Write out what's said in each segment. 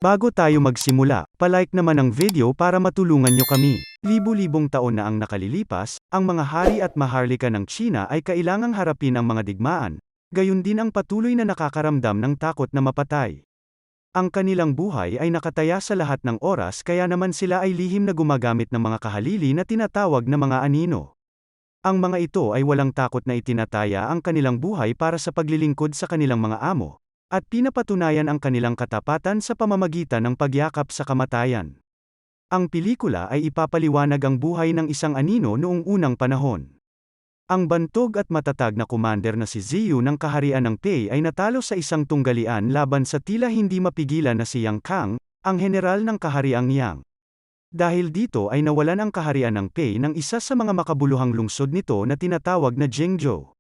Bago tayo magsimula, palike naman ang video para matulungan nyo kami. Libu-libong taon na ang nakalilipas, ang mga hari at maharlika ng China ay kailangang harapin ang mga digmaan, gayon din ang patuloy na nakakaramdam ng takot na mapatay. Ang kanilang buhay ay nakataya sa lahat ng oras kaya naman sila ay lihim na gumagamit ng mga kahalili na tinatawag na mga anino. Ang mga ito ay walang takot na itinataya ang kanilang buhay para sa paglilingkod sa kanilang mga amo, at pinapatunayan ang kanilang katapatan sa pamamagitan ng pagyakap sa kamatayan. Ang pelikula ay ipapaliwanag ang buhay ng isang anino noong unang panahon. Ang bantog at matatag na commander na si Ziyu ng kaharian ng Pei ay natalo sa isang tunggalian laban sa tila hindi mapigilan na si Yang Kang, ang general ng kahariang Yang. Dahil dito ay nawalan ang kaharian ng Pei ng isa sa mga makabuluhang lungsod nito na tinatawag na Jingzhou.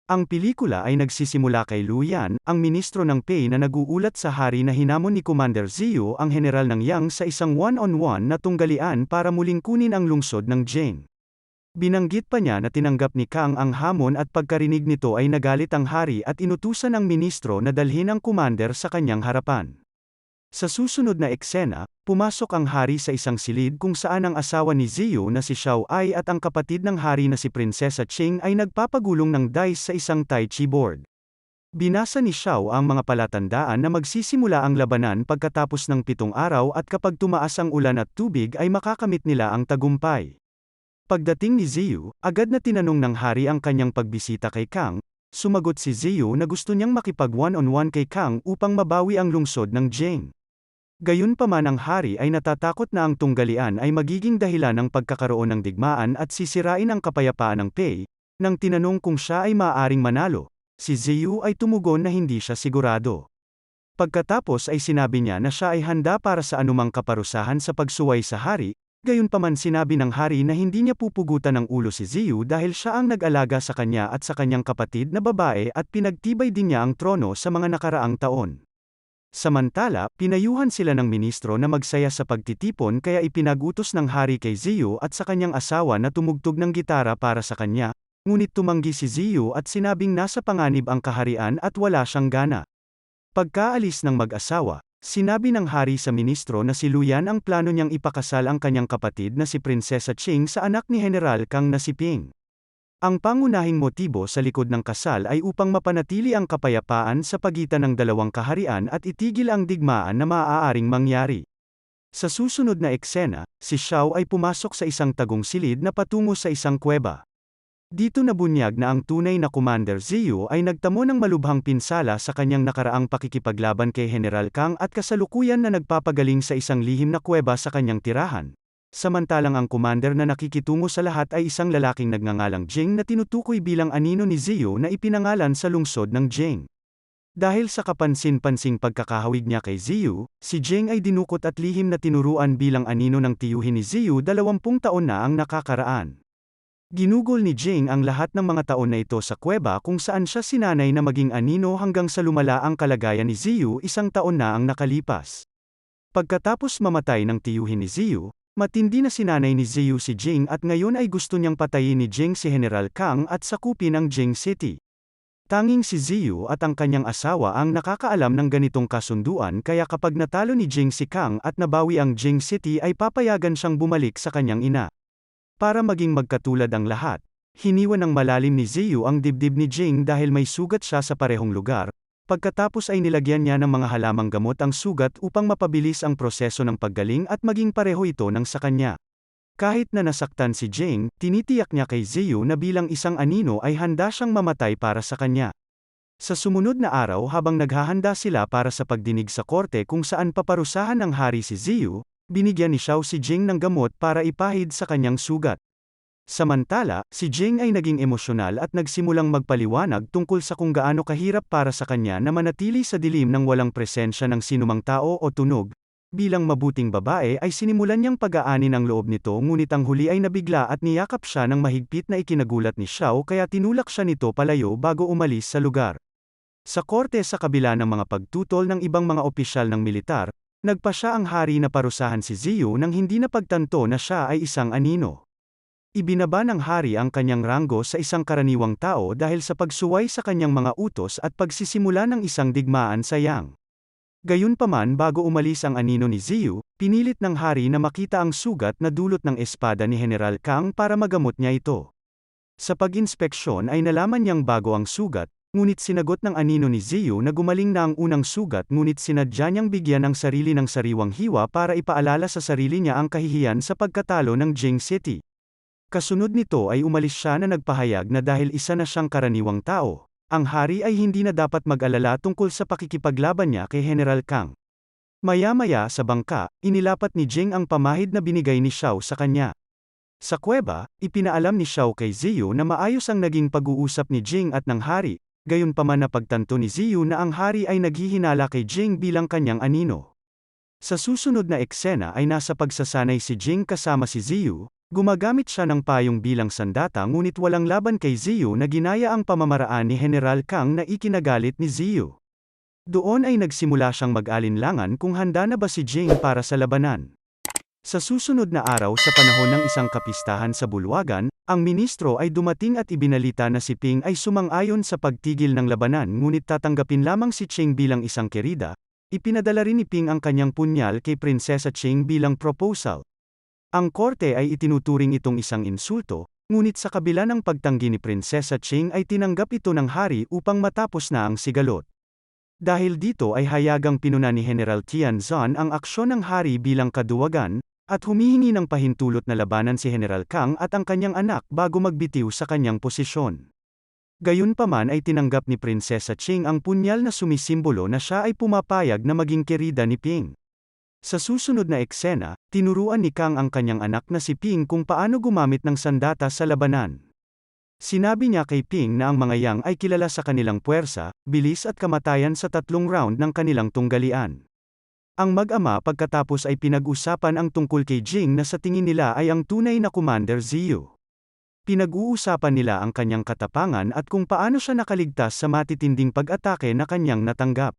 Ang pelikula ay nagsisimula kay Lu Yan, ang ministro ng Pei na naguulat sa hari na hinamon ni Commander Ziyu ang general ng Yang sa isang one-on-one na tunggalian para muling kunin ang lungsod ng Jing. Binanggit pa niya na tinanggap ni Kang ang hamon at pagkarinig nito ay nagalit ang hari at inutusan ang ministro na dalhin ang commander sa kanyang harapan. Sa susunod na eksena, pumasok ang hari sa isang silid kung saan ang asawa ni Ziyu na si Xiao Ai at ang kapatid ng hari na si Prinsesa Qing ay nagpapagulong ng dice sa isang tai chi board. Binasa ni Xiao ang mga palatandaan na magsisimula ang labanan pagkatapos ng 7 araw at kapag tumaas ang ulan at tubig ay makakamit nila ang tagumpay. Pagdating ni Ziyu, agad na tinanong ng hari ang kanyang pagbisita kay Kang. Sumagot si Ziyu na gusto niyang makipag one-on-one kay Kang upang mabawi ang lungsod ng Jing. Gayunpaman ang hari ay natatakot na ang tunggalian ay magiging dahilan ng pagkakaroon ng digmaan at sisirain ang kapayapaan ng Pei. Nang tinanong kung siya ay maaaring manalo, si Ziyu ay tumugon na hindi siya sigurado. Pagkatapos ay sinabi niya na siya ay handa para sa anumang kaparusahan sa pagsuway sa hari. Gayunpaman sinabi ng hari na hindi niya pupugutan ng ulo si Ziyu dahil siya ang nag-alaga sa kanya at sa kanyang kapatid na babae at pinagtibay din niya ang trono sa mga nakaraang taon. Samantala, pinayuhan sila ng ministro na magsaya sa pagtitipon kaya ipinagutos ng hari kay Ziyu at sa kanyang asawa na tumugtog ng gitara para sa kanya, ngunit tumanggi si Ziyu at sinabing nasa panganib ang kaharian at wala siyang gana. Pagkaalis ng mag-asawa, sinabi ng hari sa ministro na si Lu Yan ang plano niyang ipakasal ang kanyang kapatid na si Prinsesa Qing sa anak ni General Kang na si Ping. Ang pangunahing motibo sa likod ng kasal ay upang mapanatili ang kapayapaan sa pagitan ng dalawang kaharian at itigil ang digmaan na maaaring mangyari. Sa susunod na eksena, si Xiao ay pumasok sa isang tagong silid na patungo sa isang kuweba. Dito nabunyag na ang tunay na Commander Ziyu ay nagtamo ng malubhang pinsala sa kanyang nakaraang pakikipaglaban kay General Kang at kasalukuyan na nagpapagaling sa isang lihim na kuweba sa kanyang tirahan. Samantalang ang commander na nakikitungo sa lahat ay isang lalaking nagngangalang Jing na tinutukoy bilang anino ni Ziyu na ipinangalan sa lungsod ng Jing. Dahil sa kapansin-pansing pagkakahawig niya kay Ziyu, si Jing ay dinukot at lihim na tinuruan bilang anino ng tiyuhin ni Ziyu 20 taon na ang nakakaraan. Ginugol ni Jing ang lahat ng mga taon na ito sa kuweba kung saan siya sinanay na maging anino hanggang sa lumala ang kalagayan ni Ziyu 1 taon na ang nakalipas. Pagkatapos mamatay ng tiyuhin ni Ziyu, matindi na sinanay ni Ziyu si Jing at ngayon ay gusto niyang patayin ni Jing si General Kang at sakupin ang Jing City. Tanging si Ziyu at ang kanyang asawa ang nakakaalam ng ganitong kasunduan kaya kapag natalo ni Jing si Kang at nabawi ang Jing City ay papayagan siyang bumalik sa kanyang ina. Para maging magkatulad ang lahat, hiniwan ng malalim ni Ziyu ang dibdib ni Jing dahil may sugat siya sa parehong lugar. Pagkatapos ay nilagyan niya ng mga halamang gamot ang sugat upang mapabilis ang proseso ng paggaling at maging pareho ito ng sa kanya. Kahit na nasaktan si Jing, tinitiyak niya kay Ziyu na bilang isang anino ay handa siyang mamatay para sa kanya. Sa sumunod na araw habang naghahanda sila para sa pagdinig sa korte kung saan paparusahan ng hari si Ziyu, binigyan ni Xiao si Jing ng gamot para ipahid sa kanyang sugat. Samantala, si Jing ay naging emosyonal at nagsimulang magpaliwanag tungkol sa kung gaano kahirap para sa kanya na manatili sa dilim ng walang presensya ng sinumang tao o tunog. Bilang mabuting babae ay sinimulan niyang pag-aani ng loob nito ngunit ang huli ay nabigla at niyakap siya ng mahigpit na ikinagulat ni Xiao kaya tinulak siya nito palayo bago umalis sa lugar. Sa korte sa kabila ng mga pagtutol ng ibang mga opisyal ng militar, nagpasya ang hari na parusahan si Ziyu nang hindi napagtanto na siya ay isang anino. Ibinaba ng hari ang kanyang ranggo sa isang karaniwang tao dahil sa pagsuway sa kanyang mga utos at pagsisimula ng isang digmaan sa Yang. Gayunpaman bago umalis ang anino ni Ziyu, pinilit ng hari na makita ang sugat na dulot ng espada ni General Kang para magamot niya ito. Sa pag-inspeksyon ay nalaman niyang bago ang sugat, ngunit sinagot ng anino ni Ziyu na gumaling na ang unang sugat ngunit sinadya niyang bigyan ang sarili ng sariwang hiwa para ipaalala sa sarili niya ang kahihiyan sa pagkatalo ng Jing City. Kasunod nito ay umalis siya na nagpahayag na dahil isa na siyang karaniwang tao, ang hari ay hindi na dapat mag-alala tungkol sa pakikipaglaban niya kay General Kang. Maya-maya sa bangka, inilapat ni Jing ang pamahid na binigay ni Xiao sa kanya. Sa kuweba, ipinaalam ni Xiao kay Ziyu na maayos ang naging pag-uusap ni Jing at ng hari, gayunpaman napagtanto ni Ziyu na ang hari ay naghihinala kay Jing bilang kanyang anino. Sa susunod na eksena ay nasa pagsasanay si Jing kasama si Ziyu, gumagamit siya ng payong bilang sandata ngunit walang laban kay Ziyu na ginaya ang pamamaraan ni General Kang na ikinagalit ni Ziyu. Doon ay nagsimula siyang mag-alinlangan kung handa na ba si Jing para sa labanan. Sa susunod na araw sa panahon ng isang kapistahan sa bulwagan, ang ministro ay dumating at ibinalita na si Ping ay sumang-ayon sa pagtigil ng labanan ngunit tatanggapin lamang si Ching bilang isang kerida. Ipinadala rin ni Ping ang kanyang punyal kay Prinsesa Ching bilang proposal. Ang korte ay itinuturing itong isang insulto, ngunit sa kabila ng pagtanggi ni Prinsesa Ching ay tinanggap ito ng hari upang matapos na ang sigalot. Dahil dito ay hayagang pinuna ni General Tianzan ang aksyon ng hari bilang kaduwagan, at humihingi ng pahintulot na labanan si General Kang at ang kanyang anak bago magbitiw sa kanyang posisyon. Gayunpaman ay tinanggap ni Prinsesa Ching ang punyal na sumisimbolo na siya ay pumapayag na maging kerida ni Ping. Sa susunod na eksena, tinuruan ni Kang ang kanyang anak na si Ping kung paano gumamit ng sandata sa labanan. Sinabi niya kay Ping na ang mga yang ay kilala sa kanilang puwersa, bilis at kamatayan sa 3 round ng kanilang tunggalian. Ang mag-ama pagkatapos ay pinag-usapan ang tungkol kay Jing na sa tingin nila ay ang tunay na Commander Ziyu. Pinag-uusapan nila ang kanyang katapangan at kung paano siya nakaligtas sa matitinding pag-atake na kanyang natanggap.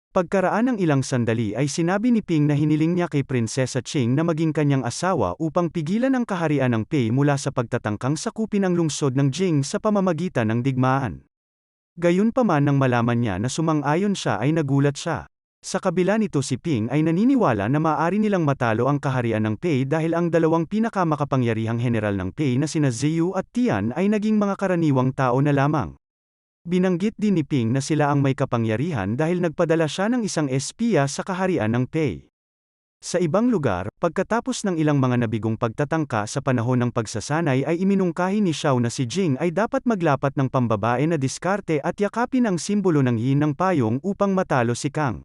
Pagkaraan ng ilang sandali ay sinabi ni Ping na hiniling niya kay Prinsesa Ching na maging kanyang asawa upang pigilan ang kaharian ng Pei mula sa pagtatangkang sakupin ang lungsod ng Jing sa pamamagitan ng digmaan. Gayunpaman nang malaman niya na sumang-ayon siya ay nagulat siya. Sa kabila nito si Ping ay naniniwala na maaari nilang matalo ang kaharian ng Pei dahil ang dalawang pinakamakapangyarihang general ng Pei na sina Ziyu at Tian ay naging mga karaniwang tao na lamang. Binanggit din ni Ping na sila ang may kapangyarihan dahil nagpadala siya ng isang espiya sa kaharian ng Pei. Sa ibang lugar, pagkatapos ng ilang mga nabigong pagtatangka sa panahon ng pagsasanay ay iminungkahi ni Xiao na si Jing ay dapat maglapat ng pambabae na diskarte at yakapin ang simbolo ng yin ng payong upang matalo si Kang.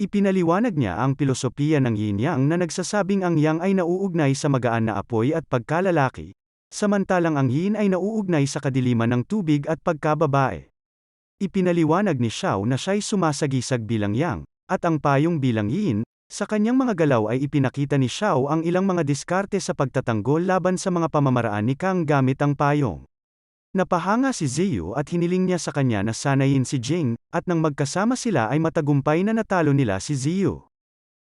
Ipinaliwanag niya ang pilosopiya ng yin-yang na nagsasabing ang yang ay nauugnay sa magaan na apoy at pagkalalaki, samantalang ang yin ay nauugnay sa kadiliman ng tubig at pagkababae. Ipinaliwanag ni Xiao na siya'y sumasagisag bilang yang, at ang payong bilang yin. Sa kanyang mga galaw ay ipinakita ni Xiao ang ilang mga diskarte sa pagtatanggol laban sa mga pamamaraan ni Kang gamit ang payong. Napahanga si Ziyu at hiniling niya sa kanya na sanayin si Jing, at nang magkasama sila ay matagumpay na natalo nila si Ziyu.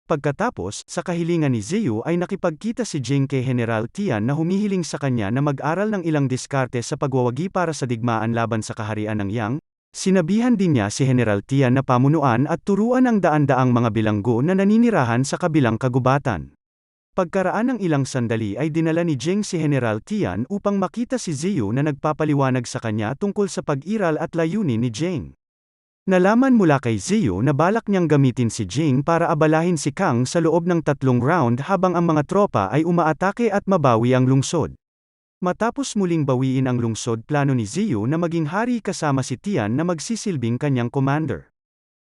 Pagkatapos, sa kahilingan ni Ziyu ay nakipagkita si Jing kay General Tian na humihiling sa kanya na mag-aral ng ilang diskarte sa pagwawagi para sa digmaan laban sa kaharian ng Yang. Sinabihan din niya si General Tian na pamunuan at turuan ang daan-daang mga bilanggo na naninirahan sa kabilang kagubatan. Pagkaraan ng ilang sandali ay dinala ni Jing si General Tian upang makita si Ziyu na nagpapaliwanag sa kanya tungkol sa pag-iral at layunin ni Jing. Nalaman mula kay Ziyu na balak niyang gamitin si Jing para abalahin si Kang sa loob ng 3 round habang ang mga tropa ay umaatake at mabawi ang lungsod. Matapos muling bawiin ang lungsod, plano ni Ziyu na maging hari kasama si Tian na magsisilbing kanyang commander.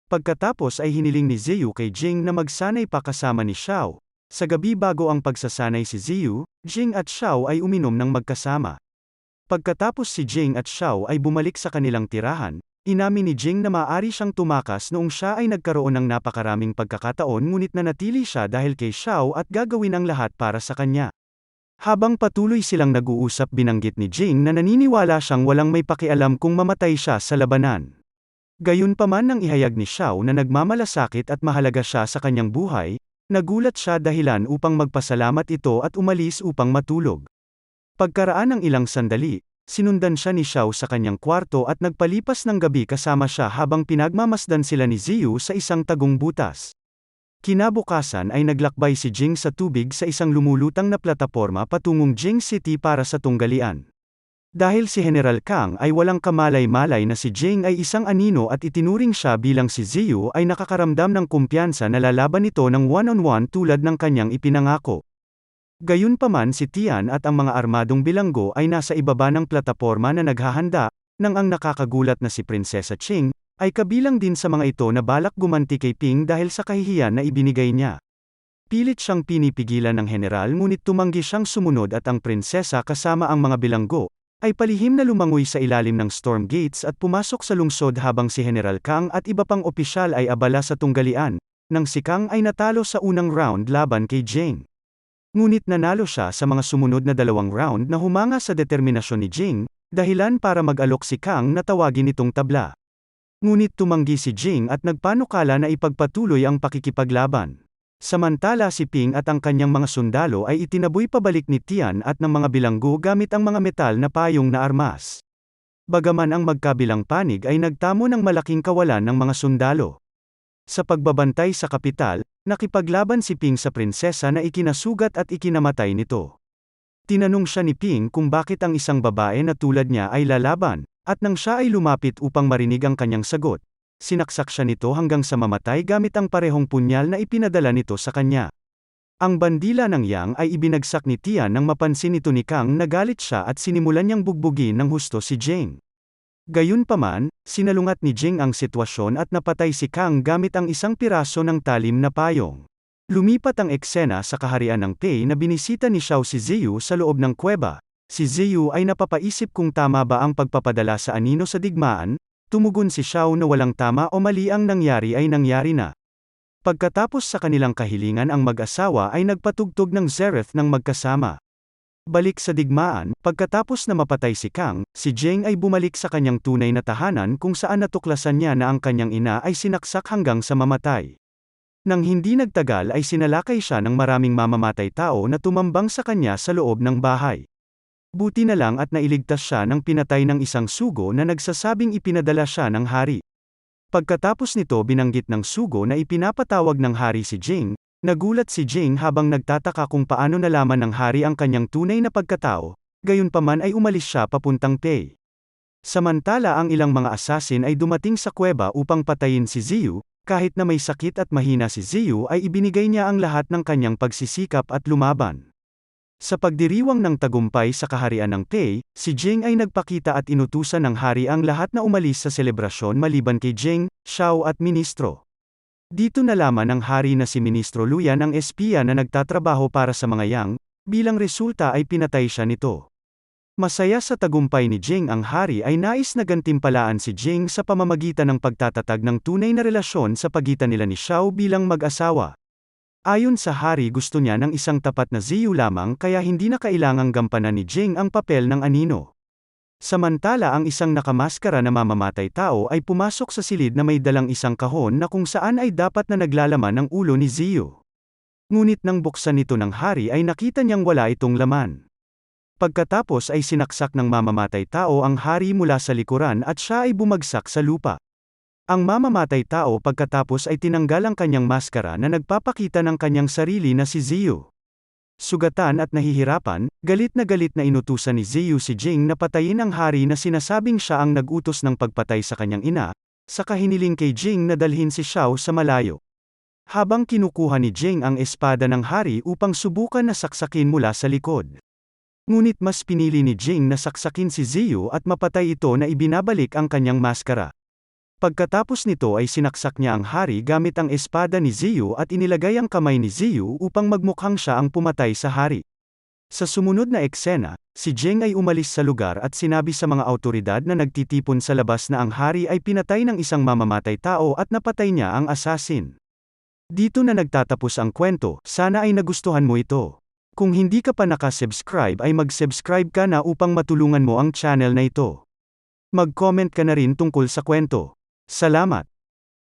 Pagkatapos ay hiniling ni Ziyu kay Jing na magsanay pa kasama ni Xiao. Sa gabi bago ang pagsasanay si Ziyu, Jing at Xiao ay uminom ng magkasama. Pagkatapos si Jing at Xiao ay bumalik sa kanilang tirahan, inamin ni Jing na maaari siyang tumakas noong siya ay nagkaroon ng napakaraming pagkakataon ngunit nanatili siya dahil kay Xiao at gagawin ang lahat para sa kanya. Habang patuloy silang nag-uusap binanggit ni Jing na naniniwala siyang walang may pakialam kung mamatay siya sa labanan. Gayunpaman nang ihayag ni Xiao na nagmamalasakit at mahalaga siya sa kanyang buhay, nagulat siya dahilan upang magpasalamat ito at umalis upang matulog. Pagkaraan ng ilang sandali, Sinundan siya ni Xiao sa kanyang kwarto at nagpalipas ng gabi kasama siya habang pinagmamasdan sila ni Ziyu sa isang tagong butas. Kinabukasan ay naglakbay si Jing sa tubig sa isang lumulutang na plataporma patungong Jing City para sa tunggalian. Dahil si General Kang ay walang kamalay-malay na si Jing ay isang anino at itinuring siya bilang si Ziyu ay nakakaramdam ng kumpiyansa na lalaban ito ng one-on-one tulad ng kanyang ipinangako. Gayunpaman si Tian at ang mga armadong bilanggo ay nasa ibaba ng plataporma na naghahanda, nang ang nakakagulat na si Prinsesa Ching, ay kabilang din sa mga ito na balak gumanti kay Ping dahil sa kahihiyan na ibinigay niya. Pilit siyang pinipigilan ng general ngunit tumanggi siyang sumunod at ang prinsesa kasama ang mga bilanggo, ay palihim na lumangoy sa ilalim ng storm gates at pumasok sa lungsod habang si General Kang at iba pang opisyal ay abala sa tunggalian, nang si Kang ay natalo sa unang round laban kay Jing. Ngunit nanalo siya sa mga sumunod na 2 round na humanga sa determinasyon ni Jing, dahilan para mag-alok si Kang na tawagin itong tabla. Ngunit tumanggi si Jing at nagpanukala na ipagpatuloy ang pakikipaglaban. Samantala si Ping at ang kanyang mga sundalo ay itinaboy pabalik ni Tian at ng mga bilanggo gamit ang mga metal na payong na armas. Bagaman ang magkabilang panig ay nagtamo ng malaking kawalan ng mga sundalo. Sa pagbabantay sa kapital, nakipaglaban si Ping sa prinsesa na ikinasugat at ikinamatay nito. Tinanong siya ni Ping kung bakit ang isang babae na tulad niya ay lalaban, at nang siya ay lumapit upang marinig ang kanyang sagot, sinaksak siya nito hanggang sa mamatay gamit ang parehong punyal na ipinadala nito sa kanya. Ang bandila ng Yang ay ibinagsak ni Tian nang mapansin nito ni Kang na galit siya at sinimulan niyang bugbugin ng husto si Jing. Gayunpaman, sinalungat ni Jing ang sitwasyon at napatay si Kang gamit ang isang piraso ng talim na payong. Lumipat ang eksena sa kaharian ng Pei na binisita ni Xiao si Ziyu sa loob ng kuweba. Si Ziyu ay napapaisip kung tama ba ang pagpapadala sa anino sa digmaan. Tumugon si Xiao na walang tama o mali ang nangyari ay nangyari na. Pagkatapos sa kanilang kahilingan ang mag-asawa ay nagpatugtog ng Zereth ng magkasama. Balik sa digmaan, pagkatapos na mapatay si Kang, si Jing ay bumalik sa kanyang tunay na tahanan kung saan natuklasan niya na ang kanyang ina ay sinaksak hanggang sa mamatay. Nang hindi nagtagal ay sinalakay siya ng maraming mamamatay tao na tumambang sa kanya sa loob ng bahay. Buti na lang at nailigtas siya ng pinatay ng isang sugo na nagsasabing ipinadala siya ng hari. Pagkatapos nito binanggit ng sugo na ipinapatawag ng hari si Jing, nagulat si Jing habang nagtataka kung paano nalaman ng hari ang kanyang tunay na pagkatao, gayunpaman ay umalis siya papuntang Pei. Samantala ang ilang mga asasin ay dumating sa kuweba upang patayin si Ziyu, kahit na may sakit at mahina si Ziyu ay ibinigay niya ang lahat ng kanyang pagsisikap at lumaban. Sa pagdiriwang ng tagumpay sa kaharian ng Pei, si Jing ay nagpakita at inutusan ng hari ang lahat na umalis sa selebrasyon maliban kay Jing, Xiao at ministro. Dito nalaman ng hari na si Ministro Luyan ang espiya na nagtatrabaho para sa mga Yang, bilang resulta ay pinatay siya nito. Masaya sa tagumpay ni Jing ang hari ay nais na gantimpalaan si Jing sa pamamagitan ng pagtatatag ng tunay na relasyon sa pagitan nila ni Xiao bilang mag-asawa. Ayon sa hari gusto niya ng isang tapat na Ziyu lamang kaya hindi na kailangang gampanan ni Jing ang papel ng anino. Samantala ang isang nakamaskara na mamamatay tao ay pumasok sa silid na may dalang isang kahon na kung saan ay dapat na naglalaman ng ulo ni Ziyu. Ngunit nang buksan nito ng hari ay nakita niyang wala itong laman. Pagkatapos ay sinaksak ng mamamatay tao ang hari mula sa likuran at siya ay bumagsak sa lupa. Ang mamamatay tao pagkatapos ay tinanggal ang kanyang maskara na nagpapakita ng kanyang sarili na si Ziyu. Sugatan at nahihirapan, galit na inutusan ni Ziyu si Jing na patayin ang hari na sinasabing siya ang nag-utos ng pagpatay sa kanyang ina, saka hiniling kay Jing na dalhin si Xiao sa malayo. Habang kinukuha ni Jing ang espada ng hari upang subukan na saksakin mula sa likod. Ngunit mas pinili ni Jing na saksakin si Ziyu at mapatay ito na ibinabalik ang kanyang maskara. Pagkatapos nito ay sinaksak niya ang hari gamit ang espada ni Ziyu at inilagay ang kamay ni Ziyu upang magmukhang siya ang pumatay sa hari. Sa sumunod na eksena, si Jing ay umalis sa lugar at sinabi sa mga awtoridad na nagtitipon sa labas na ang hari ay pinatay ng isang mamamatay tao at napatay niya ang asasin. Dito na nagtatapos ang kwento, sana ay nagustuhan mo ito. Kung hindi ka pa nakasubscribe ay mag-subscribe ka na upang matulungan mo ang channel na ito. Mag-comment ka na rin tungkol sa kwento. Salamat!